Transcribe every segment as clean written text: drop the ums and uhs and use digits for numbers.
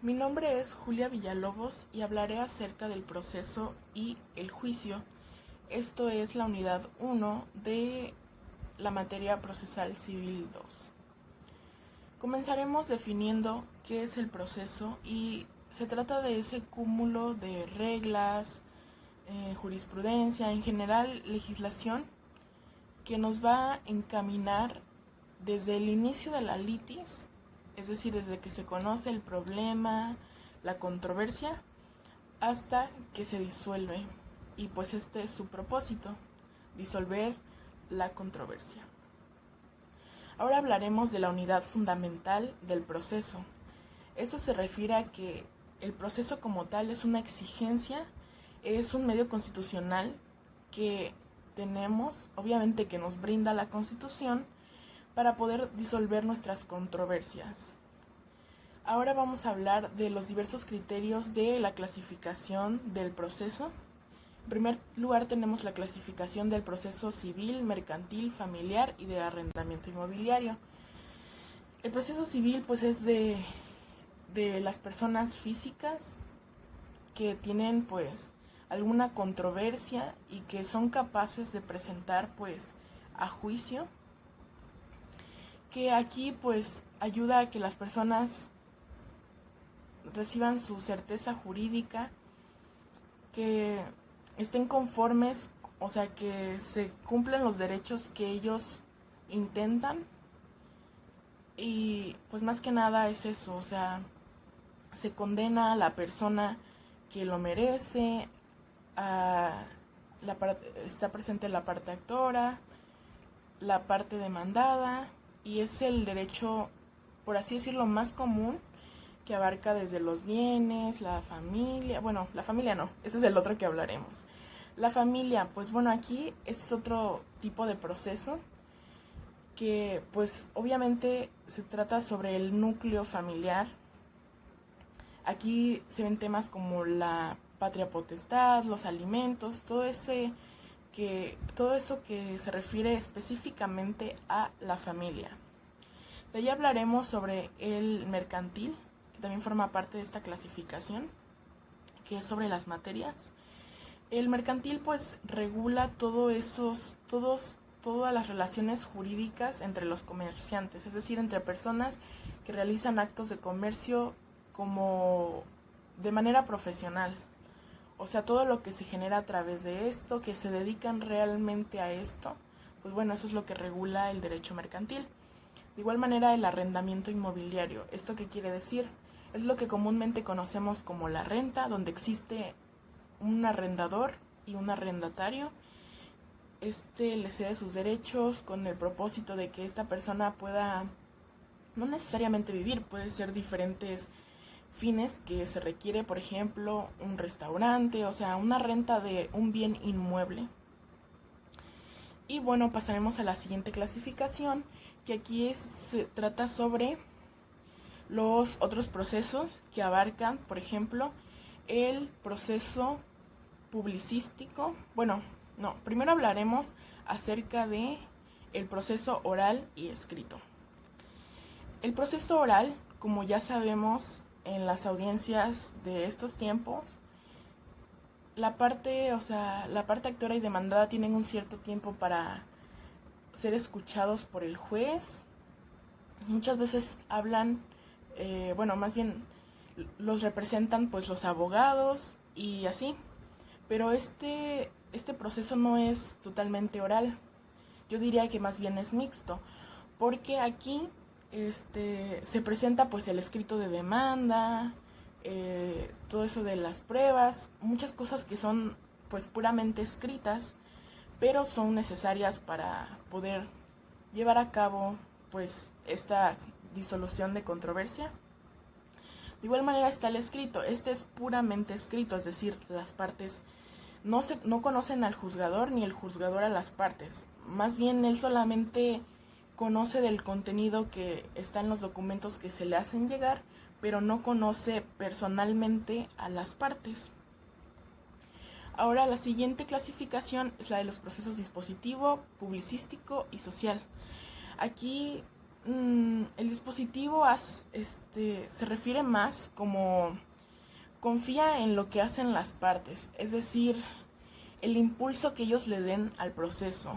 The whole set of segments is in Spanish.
Mi nombre es Julia Villalobos y hablaré acerca del proceso y el juicio. Esto es la unidad 1 de la materia procesal civil 2. Comenzaremos definiendo qué es el proceso y se trata de ese cúmulo de reglas, jurisprudencia, en general legislación, que nos va a encaminar desde el inicio de la litis, es decir, desde que se conoce el problema, la controversia, hasta que se disuelve. Y pues este es su propósito, disolver la controversia. Ahora hablaremos de la unidad fundamental del proceso. Esto se refiere a que el proceso como tal es una exigencia, es un medio constitucional que tenemos, obviamente que nos brinda la Constitución, para poder disolver nuestras controversias. Ahora vamos a hablar de los diversos criterios de la clasificación del proceso. En primer lugar tenemos la clasificación del proceso civil, mercantil, familiar y de arrendamiento inmobiliario. El proceso civil pues es de las personas físicas que tienen pues alguna controversia y que son capaces de presentar pues a juicio, que aquí pues ayuda a que las personas reciban su certeza jurídica, que estén conformes, o sea, que se cumplan los derechos que ellos intentan. Y pues más que nada es eso, o sea, se condena a la persona que lo merece, está presente la parte actora, la parte demandada, y es el derecho, por así decirlo, más común, que abarca desde los bienes, la familia, bueno, la familia no, ese es el otro que hablaremos. La familia, pues bueno, aquí es otro tipo de proceso que pues obviamente se trata sobre el núcleo familiar. Aquí se ven temas como la patria potestad, los alimentos, todo eso que se refiere específicamente a la familia. De ahí hablaremos sobre el mercantil, que también forma parte de esta clasificación, que es sobre las materias. El mercantil pues regula todas las relaciones jurídicas entre los comerciantes, es decir, entre personas que realizan actos de comercio como de manera profesional. O sea, todo lo que se genera a través de esto, que se dedican realmente a esto, pues bueno, eso es lo que regula el derecho mercantil. De igual manera, el arrendamiento inmobiliario. ¿Esto qué quiere decir? Es lo que comúnmente conocemos como la renta, donde existe un arrendador y un arrendatario. Este le cede sus derechos con el propósito de que esta persona pueda no necesariamente vivir, puede ser diferentes fines que se requiere, por ejemplo, un restaurante, o sea, una renta de un bien inmueble. Y bueno, pasaremos a la siguiente clasificación, que aquí se trata sobre los otros procesos que abarcan, por ejemplo, el proceso publicístico. Bueno, no, primero hablaremos acerca de el proceso oral y escrito. El proceso oral, como ya sabemos en las audiencias de estos tiempos, la parte actora y demandada tienen un cierto tiempo para ser escuchados por el juez. Muchas veces hablan, más bien los representan pues los abogados y así. Pero este proceso no es totalmente oral. Yo diría que más bien es mixto, porque aquí se presenta pues el escrito de demanda, todo eso de las pruebas, muchas cosas que son pues puramente escritas, pero son necesarias para poder llevar a cabo pues esta disolución de controversia. De igual manera está el escrito. Este es puramente escrito, es decir, las partes no conocen al juzgador ni el juzgador a las partes. Más bien él solamente conoce del contenido que está en los documentos que se le hacen llegar, pero no conoce personalmente a las partes. Ahora la siguiente clasificación es la de los procesos dispositivo, publicístico y social. Aquí el dispositivo se refiere más como confía en lo que hacen las partes, es decir, el impulso que ellos le den al proceso.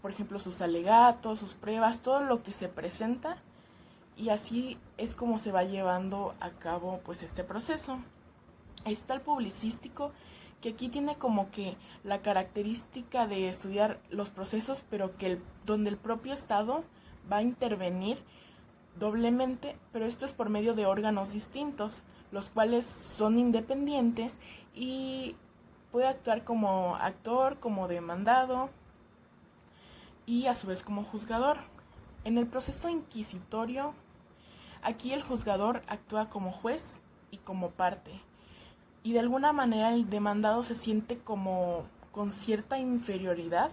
Por ejemplo, sus alegatos, sus pruebas, todo lo que se presenta, y así es como se va llevando a cabo pues este proceso. Está el publicístico, que aquí tiene como que la característica de estudiar los procesos, pero que donde el propio Estado va a intervenir doblemente, pero esto es por medio de órganos distintos, los cuales son independientes y puede actuar como actor, como demandado y a su vez como juzgador. En el proceso inquisitorio, aquí el juzgador actúa como juez y como parte, y de alguna manera el demandado se siente como con cierta inferioridad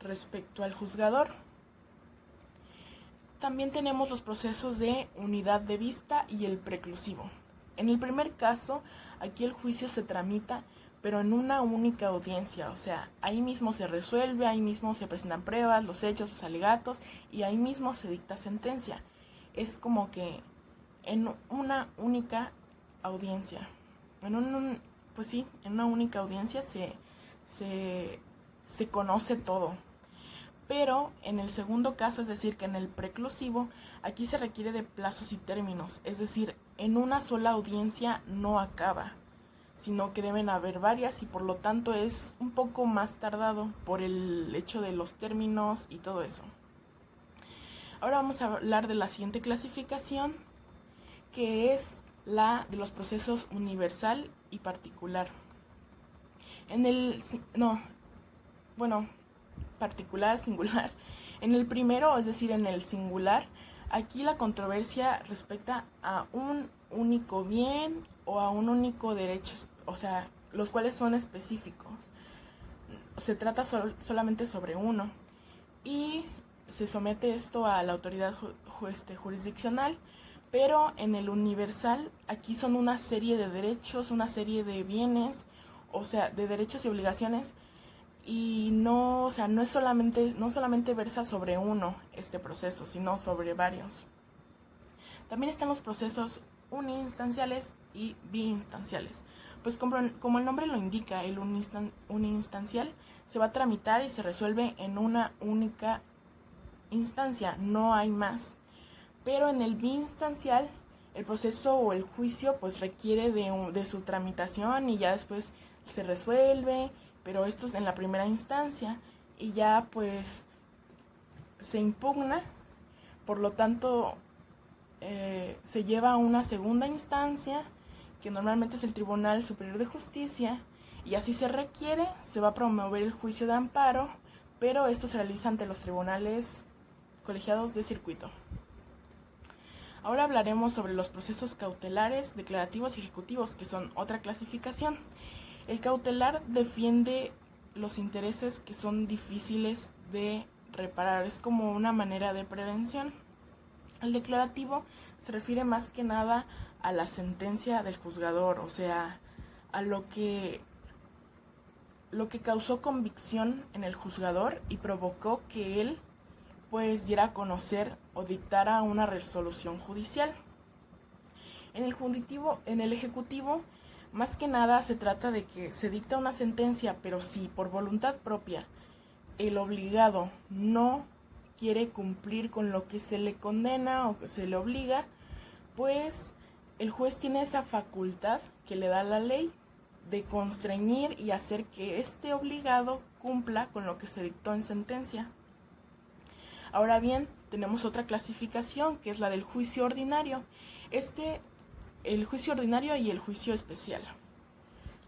respecto al juzgador. También tenemos los procesos de unidad de vista y el preclusivo. En el primer caso, aquí el juicio se tramita, pero en una única audiencia, o sea, ahí mismo se resuelve, ahí mismo se presentan pruebas, los hechos, los alegatos, y ahí mismo se dicta sentencia. Es como que en una única audiencia, en una única audiencia se conoce todo. Pero en el segundo caso, es decir, que en el preclusivo, aquí se requiere de plazos y términos, es decir, en una sola audiencia no acaba, sino que deben haber varias y por lo tanto es un poco más tardado por el hecho de los términos y todo eso. Ahora vamos a hablar de la siguiente clasificación, que es la de los procesos universal y particular. Particular, singular. En el primero, es decir, en el singular, aquí la controversia respecta a un único bien o a un único derecho, o sea, los cuales son específicos. Se trata solamente sobre uno y se somete esto a la autoridad jurisdiccional, pero en el universal aquí son una serie de derechos, una serie de bienes, o sea, de derechos y obligaciones, y no solamente versa sobre uno este proceso, sino sobre varios. También están los procesos uninstanciales y biinstanciales. Pues como el nombre lo indica, el uninstancial se va a tramitar y se resuelve en una única instancia, no hay más. Pero en el biinstancial, el proceso o el juicio pues requiere de su tramitación y ya después se resuelve, pero esto es en la primera instancia y ya pues se impugna, por lo tanto se lleva a una segunda instancia, que normalmente es el Tribunal Superior de Justicia, y así se requiere, se va a promover el juicio de amparo, pero esto se realiza ante los tribunales colegiados de circuito. Ahora hablaremos sobre los procesos cautelares, declarativos y ejecutivos, que son otra clasificación. El cautelar defiende los intereses que son difíciles de reparar, es como una manera de prevención. El declarativo se refiere más que nada a la sentencia del juzgador, o sea, a lo que causó convicción en el juzgador y provocó que él pues diera a conocer o dictara una resolución judicial. En el ejecutivo, más que nada se trata de que se dicta una sentencia, pero si por voluntad propia el obligado no quiere cumplir con lo que se le condena o que se le obliga, pues el juez tiene esa facultad que le da la ley de constreñir y hacer que este obligado cumpla con lo que se dictó en sentencia. Ahora bien, tenemos otra clasificación, que es la del juicio ordinario. El juicio ordinario y el juicio especial.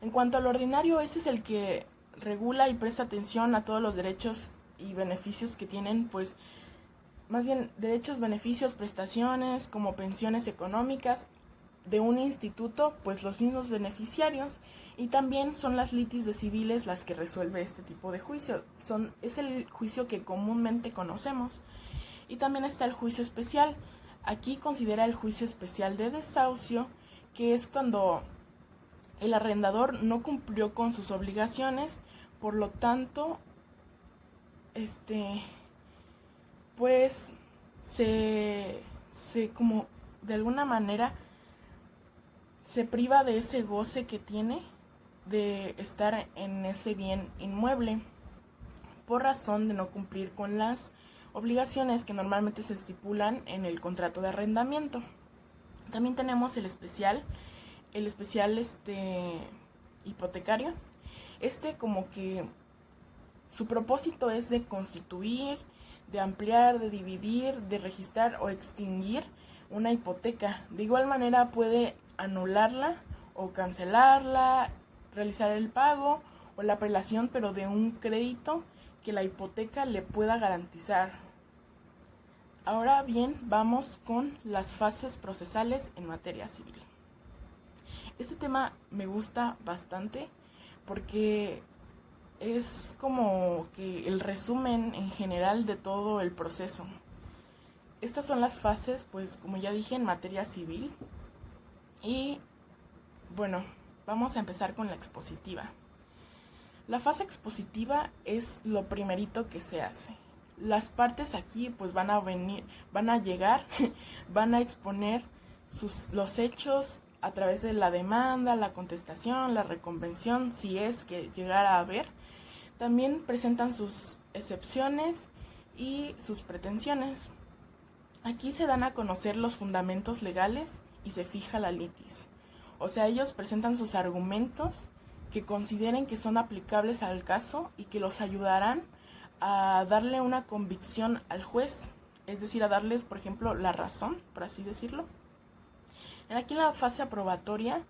En cuanto al ordinario, este es el que regula y presta atención a todos los derechos y beneficios que tienen, pues, más bien derechos, beneficios, prestaciones, como pensiones económicas de un instituto, pues los mismos beneficiarios, y también son las litis de civiles las que resuelve este tipo de juicio. Es el juicio que comúnmente conocemos. Y también está el juicio especial. Aquí considera el juicio especial de desahucio, que es cuando el arrendador no cumplió con sus obligaciones, por lo tanto, pues se como de alguna manera se priva de ese goce que tiene de estar en ese bien inmueble por razón de no cumplir con las obligaciones que normalmente se estipulan en el contrato de arrendamiento. También tenemos el especial hipotecario. Como que su propósito es de constituir, de ampliar, de dividir, de registrar o extinguir una hipoteca. De igual manera puede anularla o cancelarla, realizar el pago o la apelación, pero de un crédito que la hipoteca le pueda garantizar. Ahora bien, vamos con las fases procesales en materia civil. Este tema me gusta bastante porque es como que el resumen en general de todo el proceso. Estas son las fases, pues como ya dije, en materia civil. Y bueno, vamos a empezar con la expositiva. La fase expositiva es lo primerito que se hace. Las partes aquí pues van a llegar, van a exponer los hechos a través de la demanda, la contestación, la reconvención, si es que llegara a haber. También presentan sus excepciones y sus pretensiones. Aquí se dan a conocer los fundamentos legales y se fija la litis. O sea, ellos presentan sus argumentos que consideren que son aplicables al caso y que los ayudarán a darle una convicción al juez, es decir, a darles, por ejemplo, la razón, por así decirlo. Aquí en la fase aprobatoria